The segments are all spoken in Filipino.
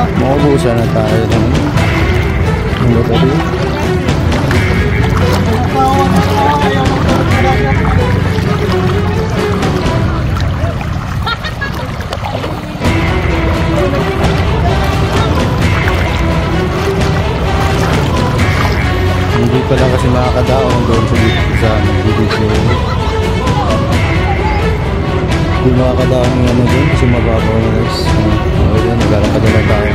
Maubusan na tayo ng battery. Hindi pa lang kasi makakadaong doon sa video. Hindi makakadaong ng ano doon kasi mababaw na guys. Okay yan, naglalakad na lang tayo.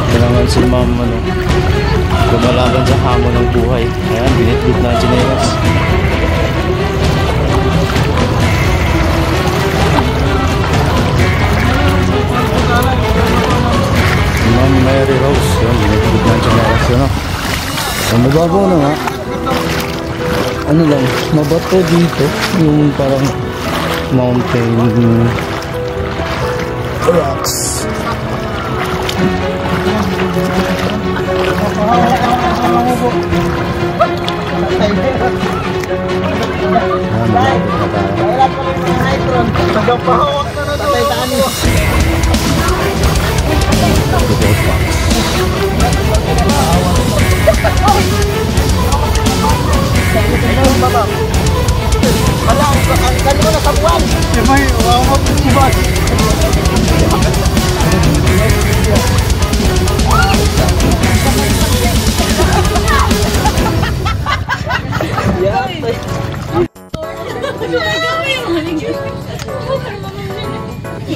Kailangan si ma'am lumalaban sa hamon ng buhay. Ayan, binitbit na ang chinelas. Ma'am Mary Rose, yun, binitbit na ang chinelas. Ang mababaw na nga. Ano lang, mabato dito. Yung parang mountain rocks.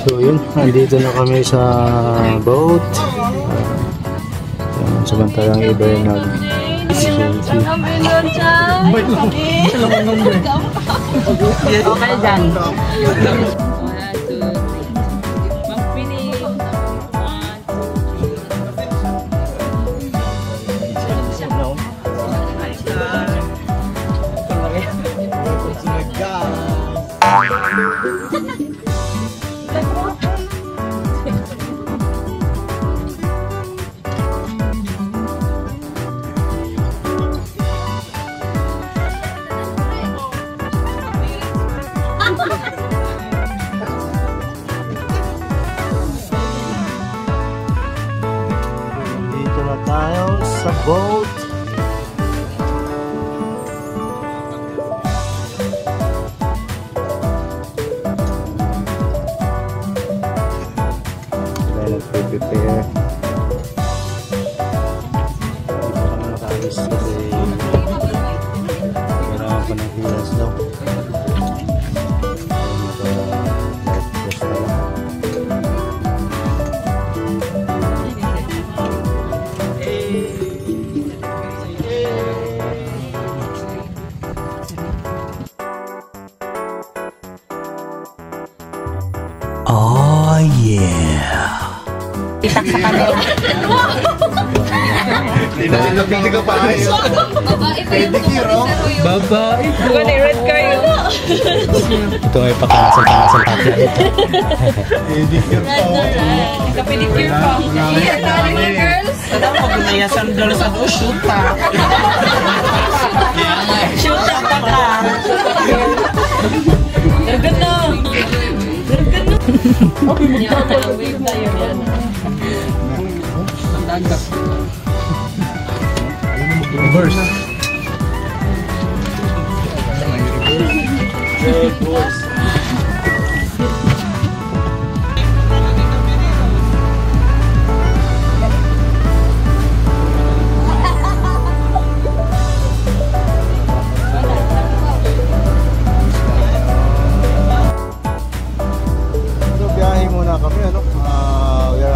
So yun, andito na kami sa boat. Samantalang iba yung okay dyan. Dito na tayo sa boat. Sila nagpe-prepare. Hindi pa kami nakaalis kasi kailangan pa ng hilas daw. Oh yeah. Itak sa kanila. Hindi ka pa ayaw. Pedicure, oh. Babae po. Gani, red kayo. Ito ay pakasal-pakasal tatya. Pedicure pa, oh. Nagka-pedicure pa. Girls. Alam mo, ginayasan doon sa doon, shoot pa. Shoot pa ka. Gargan na. Gargan na. Okay, mag-wave tayo yan. Ang dagat. Reverse. Reverse.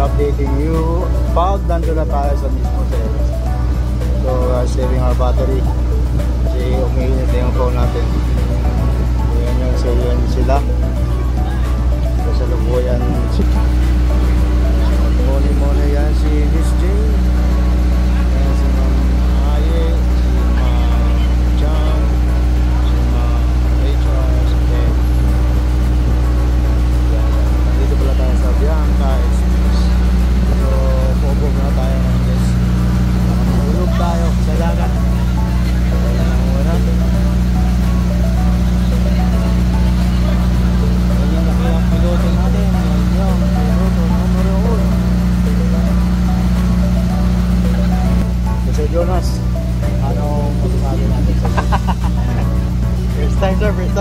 Updating you pag nandun na tayo sa mismo service. So saving our battery kasi umiinit na yung phone natin. So yan sila sa lubuyan. Muna yan si Miss Jane, yan si Ma'am Aye, si Ma'am John, si Ma'am Rachel, si Ben. Nandito pala tayo sa Bianca. Pogo na tayo ng guys. Nakatulog tayo sa dagat. First time sir, first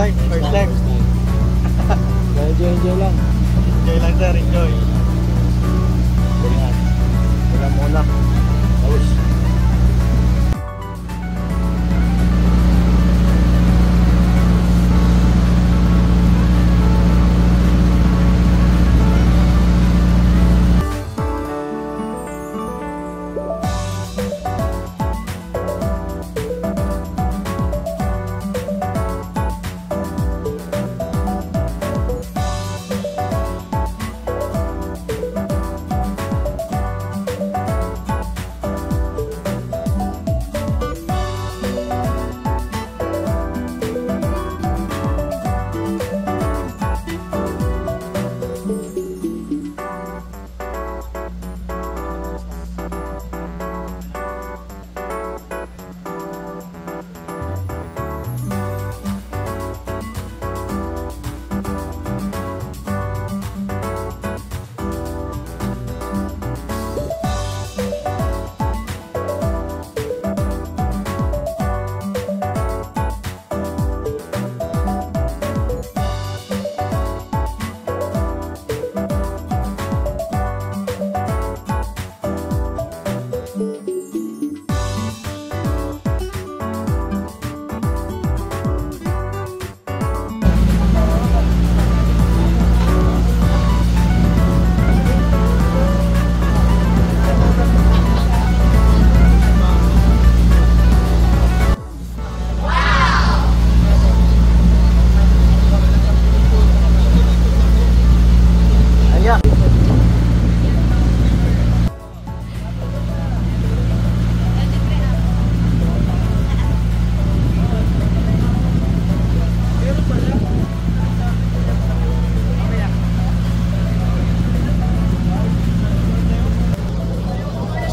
time. Enjoy lang. Enjoy lang sir, enjoy. Ganyan. Wala muna. Tapos.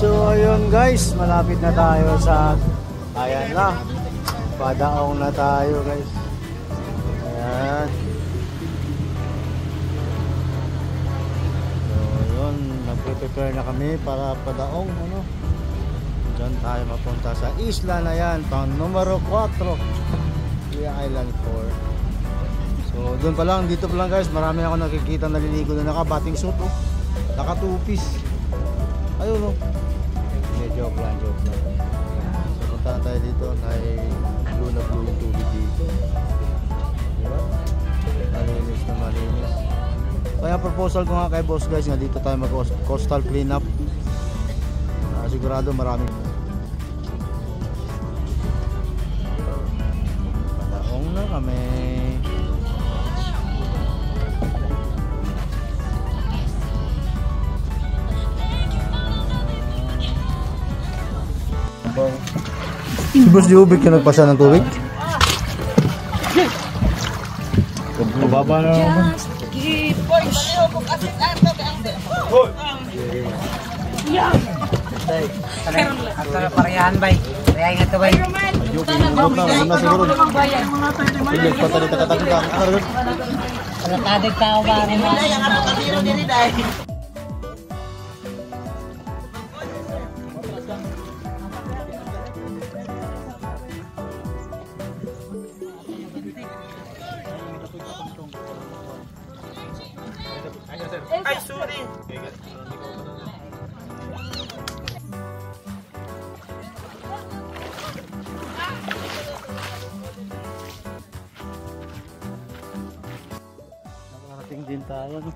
So ayun guys, malapit na tayo sa ayan na. Padaong na tayo guys. Ayan. So yun, nagpe-prepare na kami para padaong ano. Diyan tayo mapunta sa isla na yan, town numero 4, Kuya Island 4. So doon pa lang, dito pa lang guys, marami ako nakikita naliligo na naka-bathing suit oh. Naka-two-piece. Ayun oh. Joke lang. So punta tayo dito, ay blue na blue yung tubig dito. Diba? Malinis. Kaya proposal ko nga kay boss guys, nga dito tayo mag-coastal cleanup. Sigurado marami. Padaong na kami. Si Boss Jubik yung nagpasa ng tubig? Mababa na naman. Parehan bay. Kaya nga to bay. Huwag na siguro. Hindi, patalita ka. Alatadig tao ba? Ay, sorry. Nakarating din tayo. No?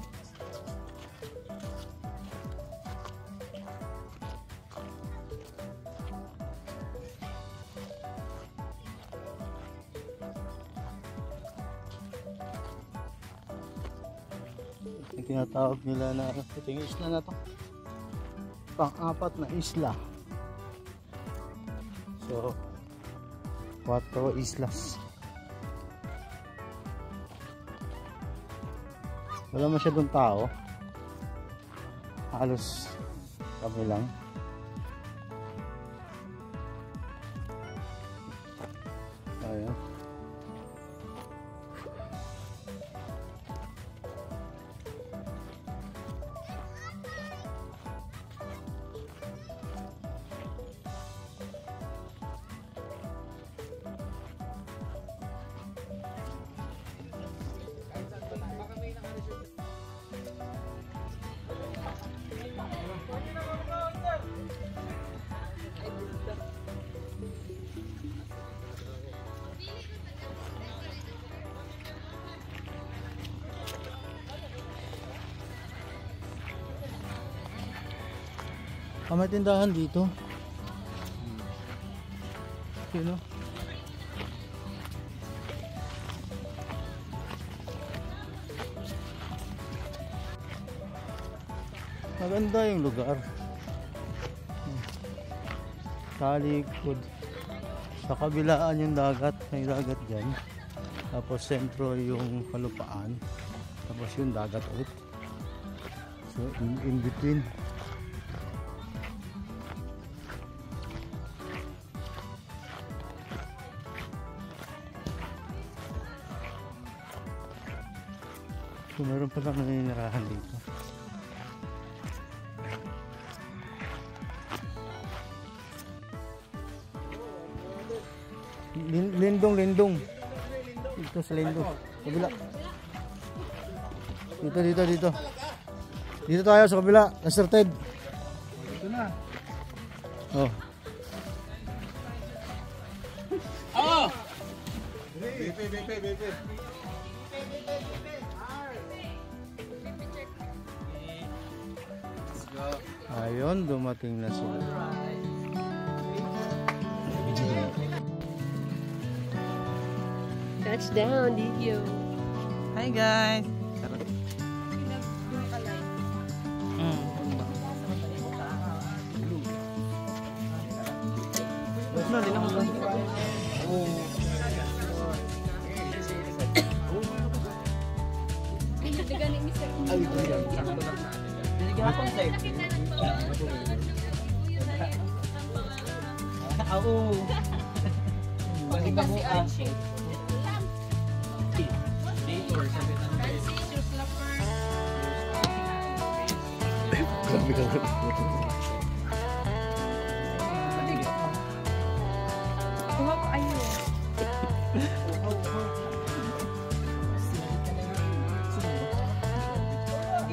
Tinatawag nila na ito yung isla na to, pang-apat na isla. So 4 islas. Wala masyadong tao, halos kami lang. Ayan. may tindahan dito. Yun o. Maganda yung lugar. Sa likod. Sa kabilaan yung dagat. May dagat dyan. Tapos sentro yung kalupaan. Tapos yung dagat ulit. So in between. So meron pa lang naninirahan dito. Lindong. Dito sa lindong. Kabila. Dito. Dito tayo sa kabila. Asserted. Ito na. Oh. Oh! BP. Ayun, dumating na sila. Touchdown, Digyo. Hi guys.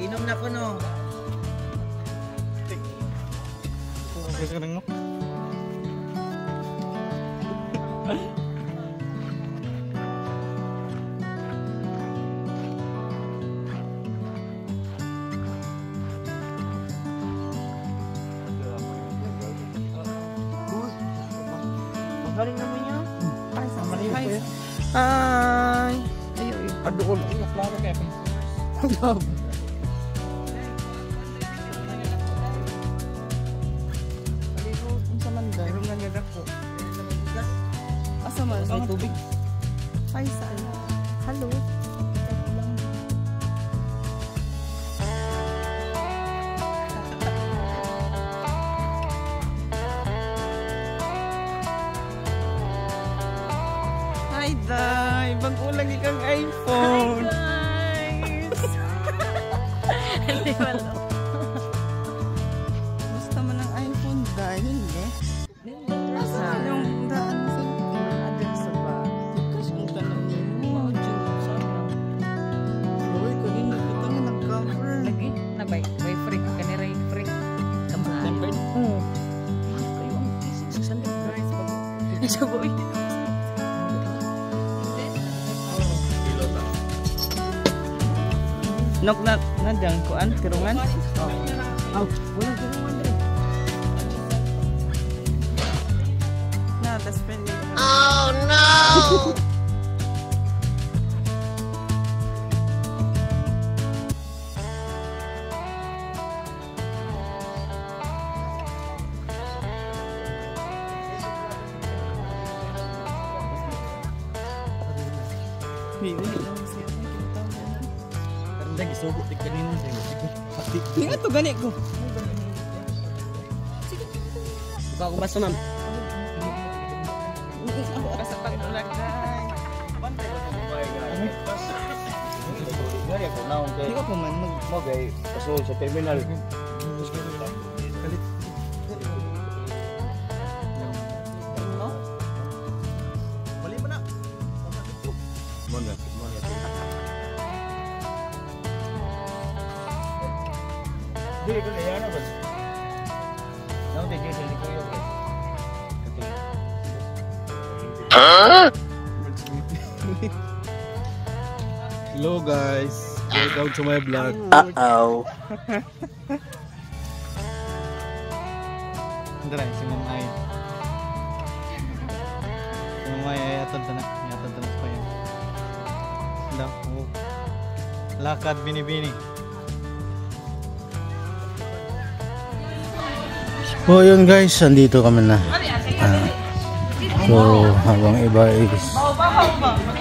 Inom na ko no. Galing naman niya. Ay, sama rin. Hi. Hi. Ayaw. Adukol. Klaro kaya. Meron nga nila ko. Asa man? May tubig. Ay, saan? Hello. Hi Day. Bago lang ikang iPhone. Guys! Hindi wala. Gusto mo ng iPhone dahil asa yung daan sa address sa ba? Kasi yung tanong niyo. Uy, kunin na ito nga nag-cover. Lagi? Na ba? By freak. Kanira yung freak. Kamahal. Oo. Kayo ang kising sa sandal. Guys, bago. Sa boy. Nok na dyan, kuan, kirungan? Oh, walang kirungan din. Na, best friend nila. Oh, no! May uli lang siya. Karanda gisugo ti kanina sa iyo. Pati. Hindi nga to gani ko. Buka ko baso, ma'am. Ako sa pag-ulag guys. Gaya ko naon kay. Hindi ko pa man mag... Mo kay pasul sa terminal. Bali mo na. Mo na. Dili ko na yan ba? Naon di diesel di ko yo. Hello guys. Welcome to my vlog. Uh-oh. dira si Mamay. Si Mamay ay atod na pa yan. Anda, lakad bini-bini. So yun guys, andito kami na. So habang iba is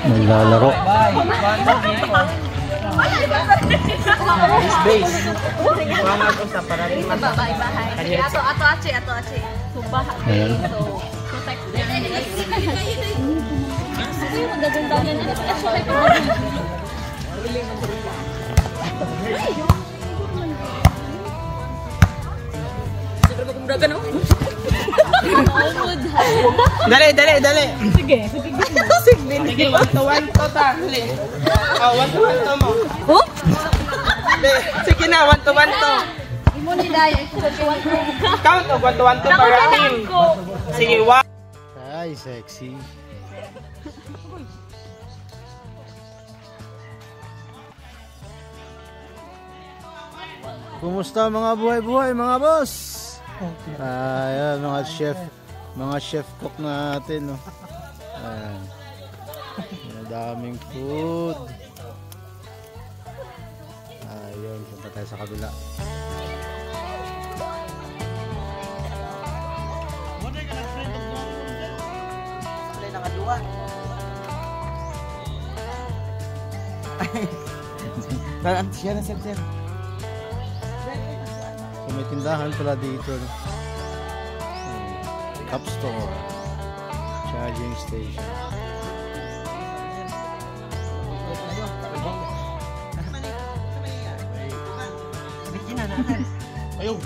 naglalaro. Base. Wala ko sa parang bahay. Ato achi. Subaha. So, protect them. Magagandaan na Dali. Sige. 1 to 1 to ta. 1 to 1 to mo. Oh? Sige na, 1 to 1 to. Imo ni dai, 1 to 1 to. Count of 1 to 1 to para team. Sige, 1. Ay, sexy. Kumusta mga buhay-buhay mga boss? Ayan, mga chef cook natin, no. Ayan. Madaming food. Ayun, punta tayo sa kabila. Siya na sir. So may tindahan pala dito, no? Cup store, charging station. Ayaw,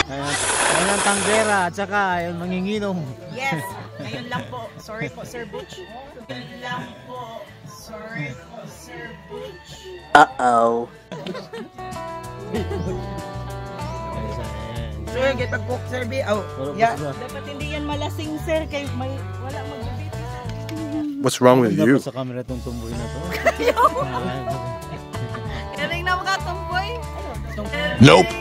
Ayan ang tanggera at saka yung manginginom. Yes, ngayon lang po. Sorry po, Sir Butch. Ngayon lang po. Sorry po, Sir Butch. Uh-oh. Sir, get pag-cook, Sir B. Oh, yeah. Dapat hindi yan malasing, Sir. Kay may wala magbibiti. What's wrong with you? Dapat sa camera itong tumboy na to. Karing na mga tumboy? Nope.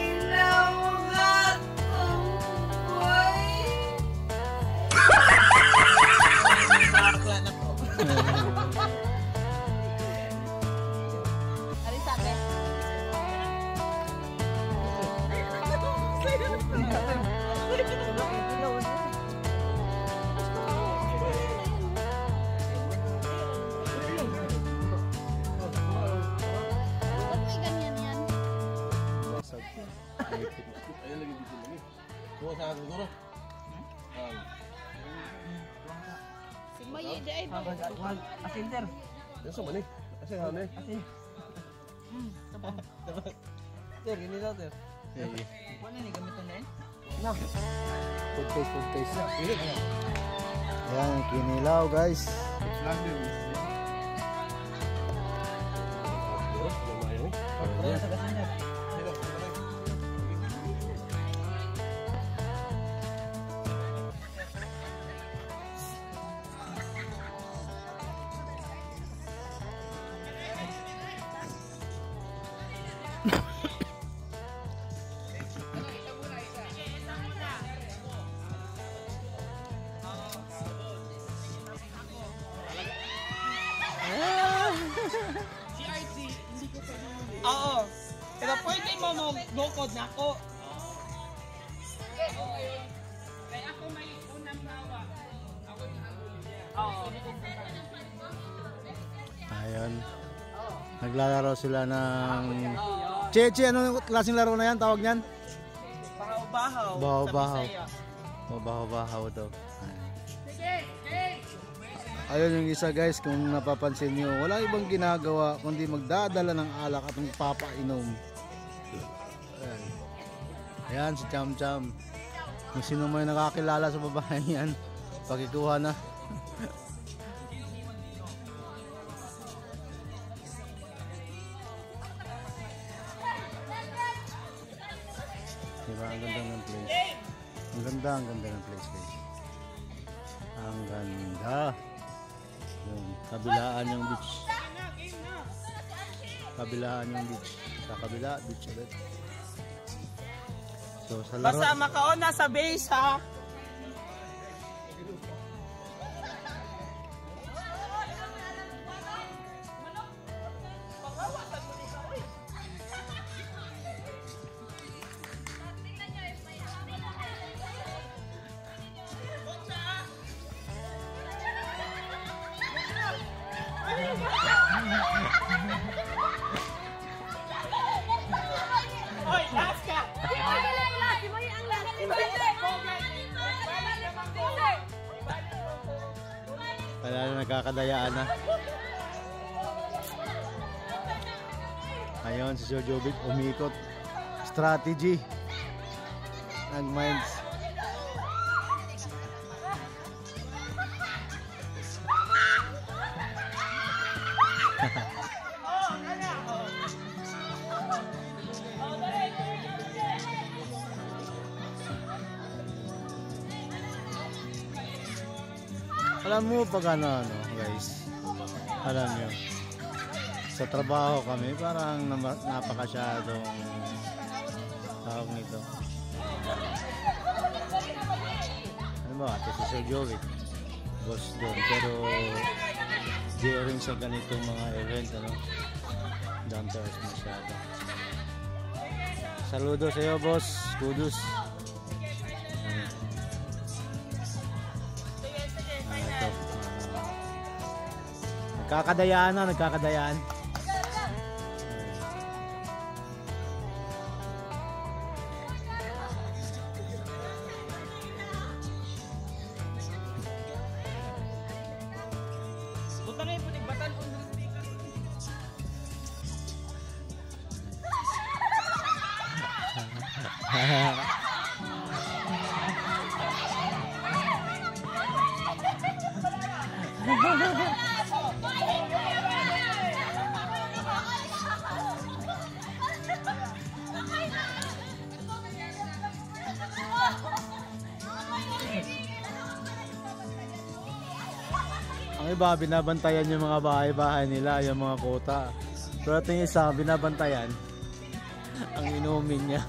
Asin, Sir. Sir, gini daw, Sir. Ano ni gamiton din? Food taste. Ayan, kinilaw guys. Oo. Pero pwede mo mag-bukod na ako. Kaya ako may unang bawa. Ako yung Oo. Ayun. Naglalaro sila ng... Che, anong klaseng laro na yan? Tawag niyan? Bahaw-bahaw. Bahaw-bahaw. O, bahaw-bahaw daw. Ayun yung isa guys, kung napapansin nyo, wala ibang ginagawa kundi magdadala ng alak at magpapainom. Ayan. Ayan si Cham Cham. Kung sino may nakakilala sa babae yan, pakikuha na. Diba? Ang ganda ng place. Ang ganda ng place guys. Ganda. Yun, kabilaan yung beach. Kabilaan yung beach. Sa kabila, beach ulit. So, sa laro... Basta makauna sa base, ha? Oy, last ka! Wala na, nagkakadayaan na. Ayun, si Sir Jovic umikot. Strategy. Nag-minds. Alam mo pag ano guys, alam nyo, sa trabaho kami parang napakasyadong tawag nito. Ano ba, ito si Sir Jovic, boss doon, pero during sa ganitong mga event, ano, down to earth masyado. Saludo sa iyo, boss. Kudos. Ito. Nagkakadayaan na, nagkakadayaan. Buta na yung punigbatan kung ang iba, binabantayan yung mga bahay-bahay nila, yung mga kota. Pero ito yung isa, binabantayan ang inumin niya.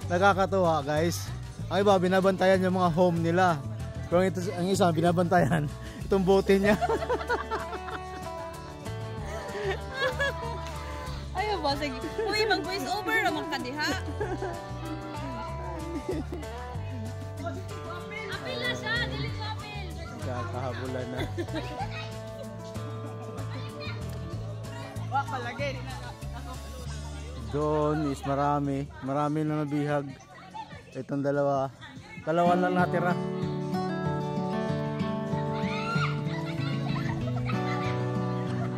Nakakatuwa guys. Ang iba, binabantayan yung mga home nila. Pero ito, ang isa, binabantayan itong bote niya. Ayaw ba? Sige. Uy, mag-voice over naman ka diha. Apil na siya! Dilit mo apil! Kakahabulan na. wak palagay. Doon is marami na nabihag. Itong dalawa lang natira.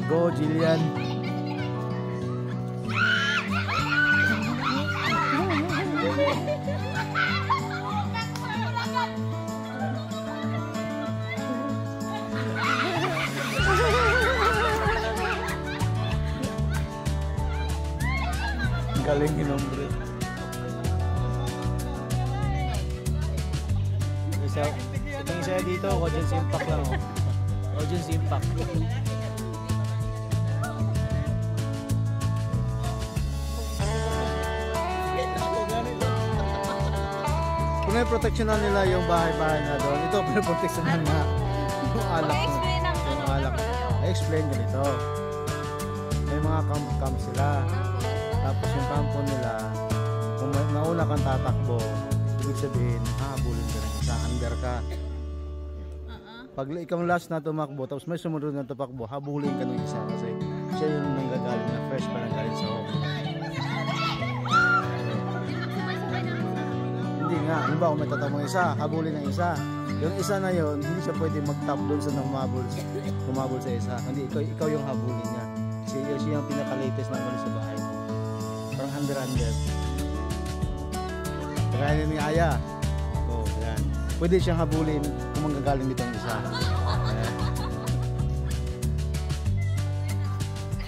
Go Jillian. Galing ni nombre. Itong isa dito, audience impact lang. Audience impact. Pinaproteksyonan nila yung bahay-bahay na doon. Ito, pinaproteksyonan na yung alak. Yung alak. I-explain ganito. May mga camp sila. Tapos yung kampo nila, kung nauna kang tatakbo, ibig sabihin, hahabulin ka ng isa, under ka. Pag ikaw last na tumakbo, tapos may sumunod na tumakbo, habulin ka ng isa kasi siya yung nanggagaling na fresh pa lang galing sa home. Hindi nga, ano ba kung may tatamang isa, habulin ng isa. Yung isa na yon, hindi siya pwede mag-tap doon sa humabol sa isa. Hindi, ikaw yung habulin niya. Siya yung pinaka-latest na sa bahay. Parang under. Kaya ni Aya. Oh, yan. Pwede siyang habulin kung manggagaling dito ang isa.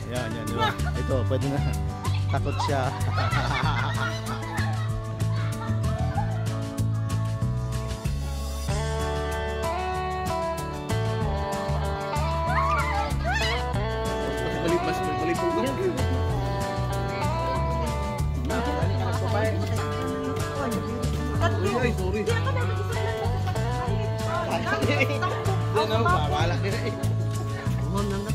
Yan, di ba? Ito, pwede na. Takot siya. Ay, sorry. Ano, bawala nila eh.